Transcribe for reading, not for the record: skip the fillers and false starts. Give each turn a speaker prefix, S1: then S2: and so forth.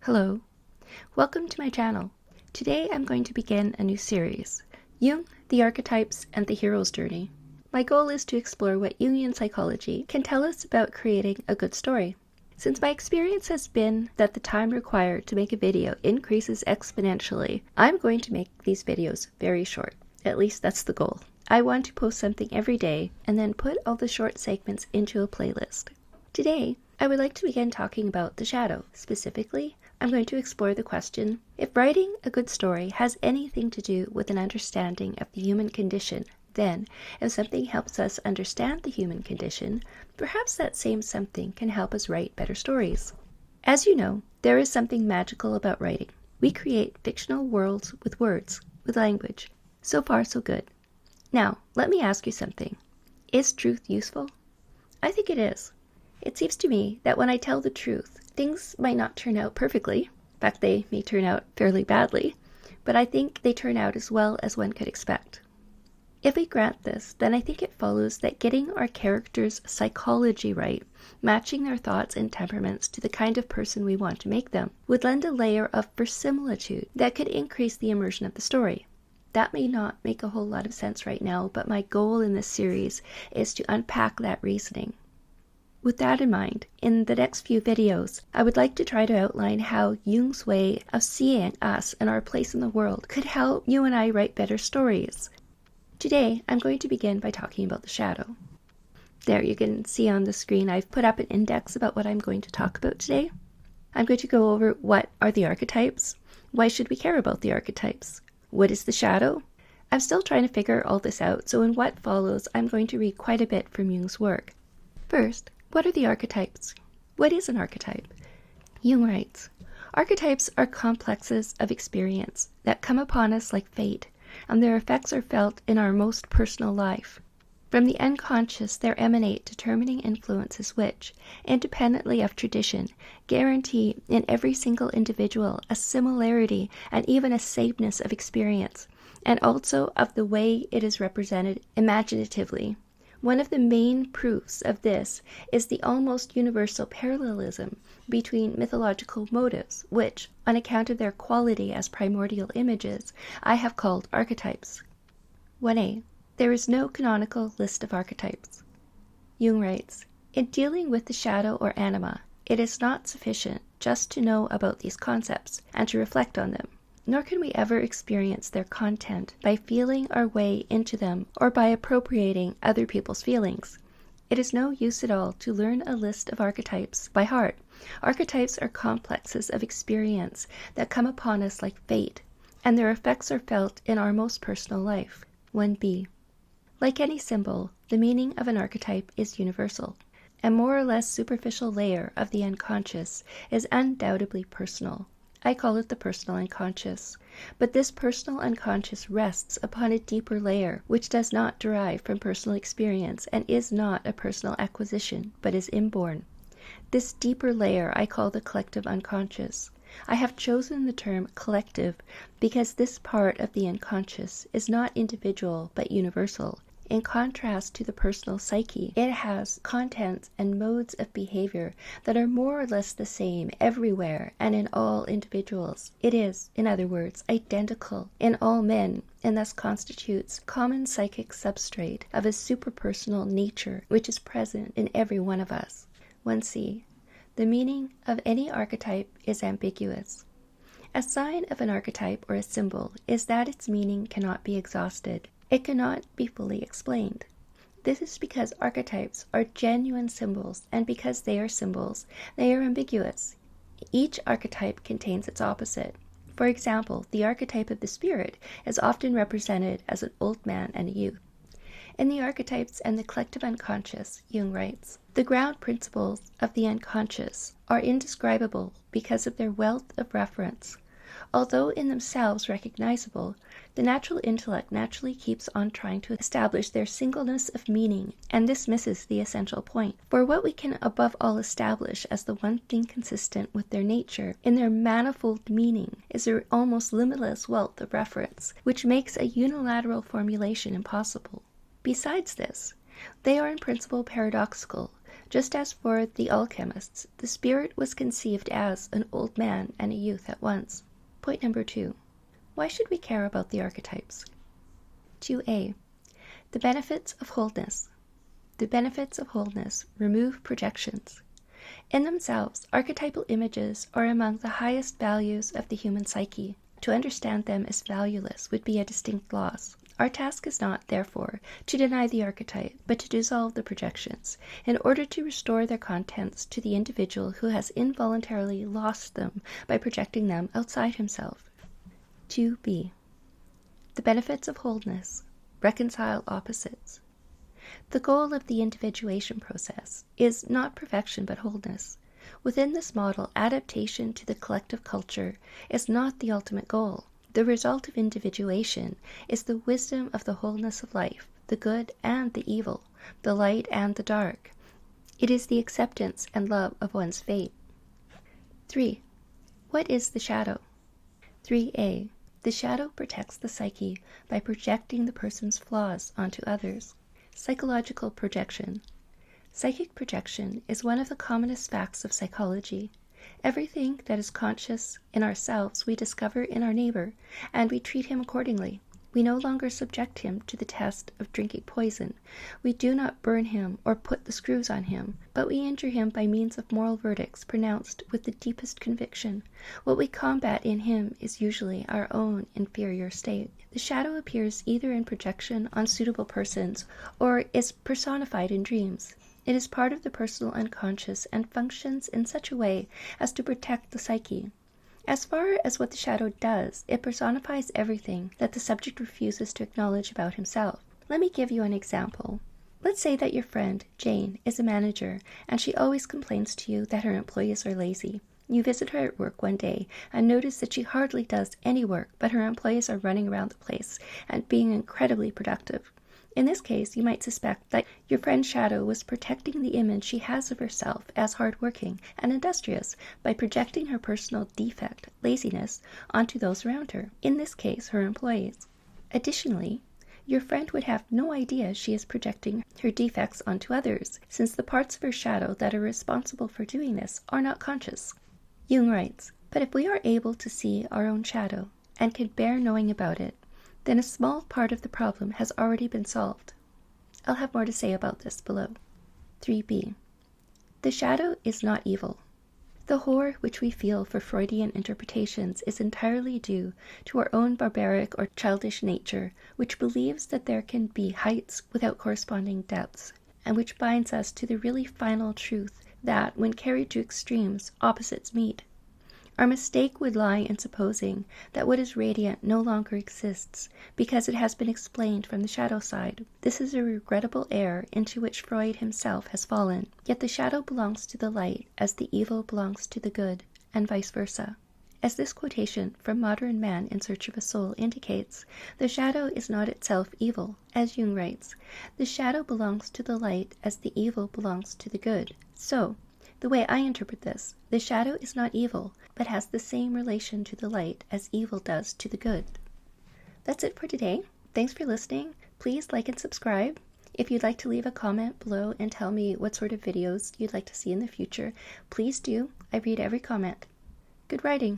S1: Hello, welcome to my channel. Today I'm going to begin a new series, Jung, the Archetypes, and the Hero's Journey. My goal is to explore what Jungian psychology can tell us about creating a good story. Since my experience has been that the time required to make a video increases exponentially, I'm going to make these videos very short. At least that's the goal. I want to post something every day and then put all the short segments into a playlist. Today, I would like to begin talking about the shadow. Specifically, I'm going to explore the question, if writing a good story has anything to do with an understanding of the human condition, then if something helps us understand the human condition, perhaps that same something can help us write better stories. As you know, there is something magical about writing. We create fictional worlds with words, with language. So far, so good. Now, let me ask you something. Is truth useful? I think it is. It seems to me that when I tell the truth, things might not turn out perfectly. In fact, they may turn out fairly badly, but I think they turn out as well as one could expect. If we grant this, then I think it follows that getting our characters' psychology right, matching their thoughts and temperaments to the kind of person we want to make them, would lend a layer of verisimilitude that could increase the immersion of the story. That may not make a whole lot of sense right now, but my goal in this series is to unpack that reasoning. With that in mind, in the next few videos, I would like to try to outline how Jung's way of seeing us and our place in the world could help you and I write better stories. Today, I'm going to begin by talking about the shadow. There, you can see on the screen I've put up an index about what I'm going to talk about today. I'm going to go over what are the archetypes, why should we care about the archetypes, what is the shadow? I'm still trying to figure all this out, so in what follows, I'm going to read quite a bit from Jung's work. First, what are the archetypes? What is an archetype? Jung writes, archetypes are complexes of experience that come upon us like fate, and their effects are felt in our most personal life. From the unconscious there emanate determining influences which, independently of tradition, guarantee in every single individual a similarity and even a sameness of experience, and also of the way it is represented imaginatively. One of the main proofs of this is the almost universal parallelism between mythological motives, which, on account of their quality as primordial images, I have called archetypes. 1a. There is no canonical list of archetypes. Jung writes, in dealing with the shadow or anima, it is not sufficient just to know about these concepts and to reflect on them. Nor can we ever experience their content by feeling our way into them or by appropriating other people's feelings. It is no use at all to learn a list of archetypes by heart. Archetypes are complexes of experience that come upon us like fate, and their effects are felt in our most personal life. 1b. Like any symbol, the meaning of an archetype is universal. A more or less superficial layer of the unconscious is undoubtedly personal. I call it the personal unconscious. But this personal unconscious rests upon a deeper layer, which does not derive from personal experience and is not a personal acquisition, but is inborn. This deeper layer I call the collective unconscious. I have chosen the term collective because this part of the unconscious is not individual but universal. In contrast to the personal psyche, it has contents and modes of behavior that are more or less the same everywhere and in all individuals. It is, in other words, identical in all men, and thus constitutes common psychic substrate of a superpersonal nature which is present in every one of us. 1c. The meaning of any archetype is ambiguous. A sign of an archetype or a symbol is that its meaning cannot be exhausted. It cannot be fully explained. This is because archetypes are genuine symbols, and because they are symbols, they are ambiguous. Each archetype contains its opposite. For example, the archetype of the spirit is often represented as an old man and a youth. In the archetypes and the collective unconscious, Jung writes, the ground principles of the unconscious are indescribable because of their wealth of reference. Although in themselves recognizable, the natural intellect naturally keeps on trying to establish their singleness of meaning, and this misses the essential point. For what we can above all establish as the one thing consistent with their nature in their manifold meaning is their almost limitless wealth of reference, which makes a unilateral formulation impossible. Besides this, they are in principle paradoxical, Just as for the alchemists, the spirit was conceived as an old man and a youth at once. Point number 2. Why should we care about the archetypes? 2a. The benefits of wholeness. The benefits of wholeness remove projections. In themselves, archetypal images are among the highest values of the human psyche. To understand them as valueless would be a distinct loss. Our task is not, therefore, to deny the archetype, but to dissolve the projections, in order to restore their contents to the individual who has involuntarily lost them by projecting them outside himself. 2b. The benefits of wholeness. Reconcile opposites. The goal of the individuation process is not perfection but wholeness. Within this model, adaptation to the collective culture is not the ultimate goal. The result of individuation is the wisdom of the wholeness of life, the good and the evil, the light and the dark. It is the acceptance and love of one's fate. 3. What is the shadow? 3a. The shadow protects the psyche by projecting the person's flaws onto others. Psychological projection. Psychic projection is one of the commonest facts of psychology. Everything that is conscious in ourselves we discover in our neighbor, and we treat him accordingly. We no longer subject him to the test of drinking poison. We do not burn him or put the screws on him, but we injure him by means of moral verdicts pronounced with the deepest conviction. What we combat in him is usually our own inferior state. The shadow appears either in projection on suitable persons or is personified in dreams. It is part of the personal unconscious and functions in such a way as to protect the psyche. As far as what the shadow does, it personifies everything that the subject refuses to acknowledge about himself. Let me give you an example. Let's say that your friend, Jane, is a manager, and she always complains to you that her employees are lazy. You visit her at work one day and notice that she hardly does any work, but her employees are running around the place and being incredibly productive. In this case, you might suspect that your friend's shadow was protecting the image she has of herself as hardworking and industrious by projecting her personal defect, laziness, onto those around her, in this case, her employees. Additionally, your friend would have no idea she is projecting her defects onto others, since the parts of her shadow that are responsible for doing this are not conscious. Jung writes, "But if we are able to see our own shadow, and can bear knowing about it, then a small part of the problem has already been solved." I'll have more to say about this below. 3b. The shadow is not evil. The horror which we feel for Freudian interpretations is entirely due to our own barbaric or childish nature, which believes that there can be heights without corresponding depths, and which binds us to the really final truth that, when carried to extremes, opposites meet. Our mistake would lie in supposing that what is radiant no longer exists because it has been explained from the shadow side. This is a regrettable error into which Freud himself has fallen. Yet the shadow belongs to the light as the evil belongs to the good, and vice versa. As this quotation from Modern Man in Search of a Soul indicates, the shadow is not itself evil. As Jung writes, the shadow belongs to the light as the evil belongs to the good. So, the way I interpret this, the shadow is not evil, but has the same relation to the light as evil does to the good. That's it for today. Thanks for listening. Please like and subscribe. If you'd like to leave a comment below and tell me what sort of videos you'd like to see in the future, please do. I read every comment. Good writing.